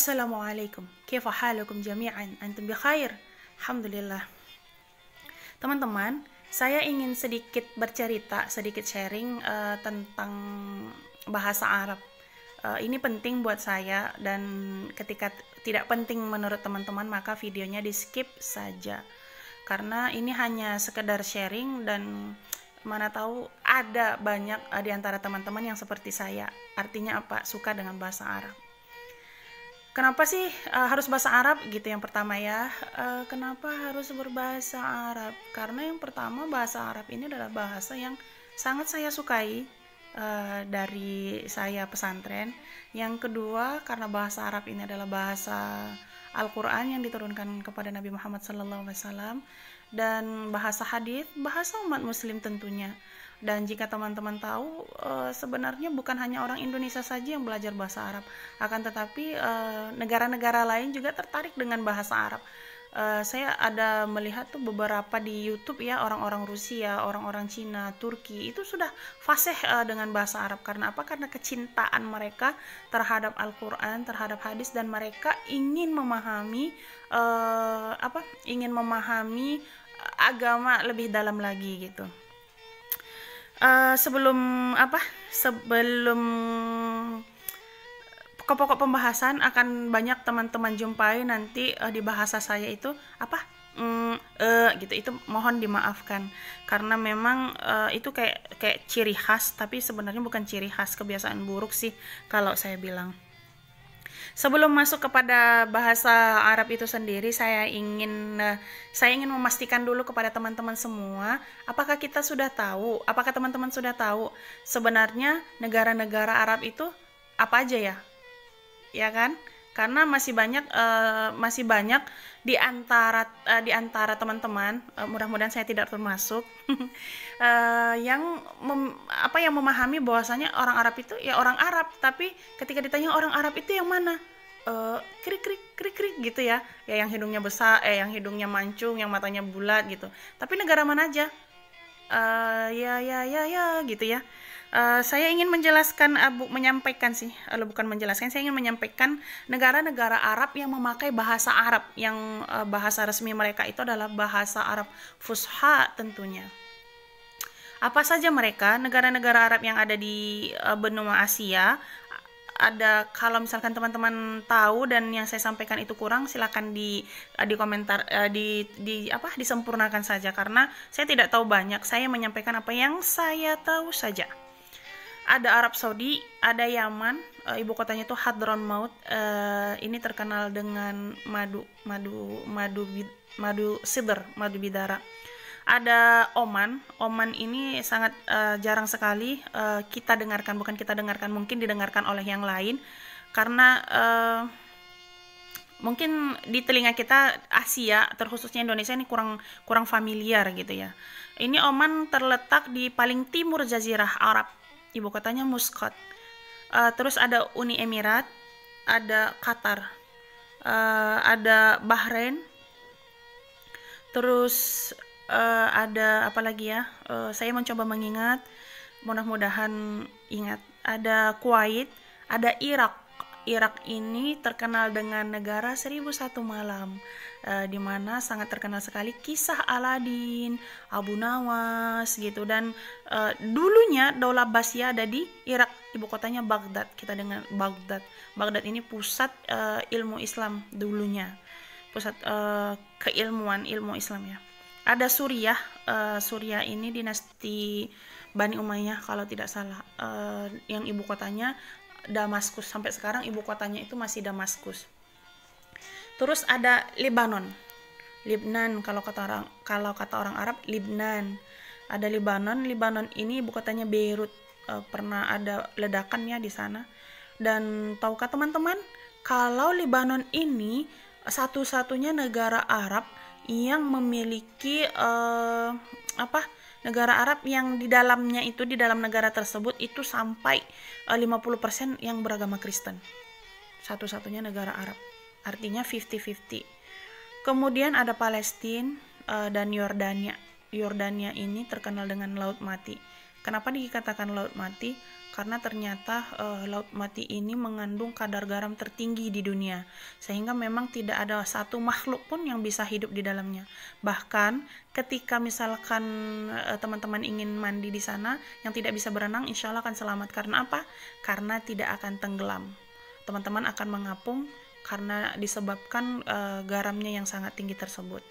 Assalamualaikum. Kaifa halukum jami'an? Antum bikhair? Alhamdulillah. Teman-teman, saya ingin sedikit bercerita, sedikit sharing tentang bahasa Arab. Ini penting buat saya, dan ketika tidak penting menurut teman-teman maka videonya di skip saja. Karena ini hanya sekedar sharing, dan mana tahu ada banyak di antara teman-teman yang seperti saya. Artinya apa? Suka dengan bahasa Arab. Kenapa sih harus bahasa Arab gitu yang pertama ya? Kenapa harus berbahasa Arab? Karena yang pertama, bahasa Arab ini adalah bahasa yang sangat saya sukai dari saya pesantren. Yang kedua, karena bahasa Arab ini adalah bahasa Al-Quran yang diturunkan kepada Nabi Muhammad SAW, dan bahasa hadis, bahasa umat muslim tentunya. Dan jika teman-teman tahu, sebenarnya bukan hanya orang Indonesia saja yang belajar bahasa Arab, akan tetapi negara-negara lain juga tertarik dengan bahasa Arab. Saya ada melihat tuh beberapa di YouTube ya, orang-orang Rusia, orang-orang Cina, Turki itu sudah fasih dengan bahasa Arab. Karena apa? Karena kecintaan mereka terhadap Al-Quran, terhadap hadis, dan mereka ingin memahami agama lebih dalam lagi gitu. Sebelum pokok-pokok pembahasan akan banyak teman-teman jumpai nanti di bahasa saya itu gitu, itu mohon dimaafkan karena memang itu kayak ciri khas, tapi sebenarnya bukan ciri khas, kebiasaan buruk sih kalau saya bilang. Sebelum masuk kepada bahasa Arab itu sendiri, saya ingin memastikan dulu kepada teman-teman semua, apakah teman-teman sudah tahu sebenarnya negara-negara Arab itu apa aja ya? Ya kan? Karena masih banyak di antara teman-teman, mudah-mudahan saya tidak termasuk yang memahami bahwasanya orang Arab itu ya orang Arab, tapi ketika ditanya orang Arab itu yang mana, krik gitu ya yang hidungnya besar, yang hidungnya mancung, yang matanya bulat gitu. Tapi negara mana aja? Ya gitu ya. Saya ingin saya ingin menyampaikan negara-negara Arab yang memakai bahasa Arab, yang bahasa resmi mereka itu adalah bahasa Arab Fusha tentunya. Apa saja mereka? Negara-negara Arab yang ada di benua Asia. Ada, kalau misalkan teman-teman tahu dan yang saya sampaikan itu kurang, silakan di komentar, disempurnakan saja, karena saya tidak tahu banyak. Saya menyampaikan apa yang saya tahu saja. Ada Arab Saudi, ada Yaman, ibu kotanya itu Hadramaut. Ini terkenal dengan madu bidara. Ada Oman ini sangat jarang sekali mungkin didengarkan oleh yang lain, karena mungkin di telinga kita Asia, terkhususnya Indonesia ini kurang familiar gitu ya. Ini Oman terletak di paling timur Jazirah Arab, ibu kotanya Muscat. Terus ada Uni Emirat, ada Qatar, ada Bahrain, terus ada apa lagi ya? Saya mencoba mengingat, mudah-mudahan ingat. Ada Kuwait, ada Irak. Irak ini terkenal dengan negara 1001 malam, di mana sangat terkenal sekali kisah Aladin, Abu Nawas gitu. Dan dulunya Daulah Abbasiyah ada di Irak, ibu kotanya Baghdad. Kita dengar Baghdad. Baghdad ini pusat ilmu Islam dulunya, pusat keilmuan ilmu Islam ya. Ada Suriah. Suriah ini dinasti Bani Umayyah kalau tidak salah, yang ibu kotanya Damaskus. Sampai sekarang ibu kotanya itu masih Damaskus. Terus ada Lebanon, kalau kata orang Arab Libnan. Ada Lebanon ini ibu kotanya Beirut. Pernah ada ledakan ya di sana. Dan tahukah teman-teman kalau Lebanon ini satu-satunya negara Arab yang memiliki negara Arab yang di dalam negara tersebut itu sampai 50% yang beragama Kristen. Satu-satunya negara Arab. Artinya 50-50. Kemudian ada Palestina dan Yordania. Yordania ini terkenal dengan Laut Mati. Kenapa dikatakan Laut Mati? karena ternyata Laut Mati ini mengandung kadar garam tertinggi di dunia, sehingga memang tidak ada satu makhluk pun yang bisa hidup di dalamnya. Bahkan ketika misalkan teman-teman ingin mandi di sana, yang tidak bisa berenang insya Allah akan selamat. Karena apa? Karena tidak akan tenggelam. Teman-teman akan mengapung karena disebabkan garamnya yang sangat tinggi tersebut.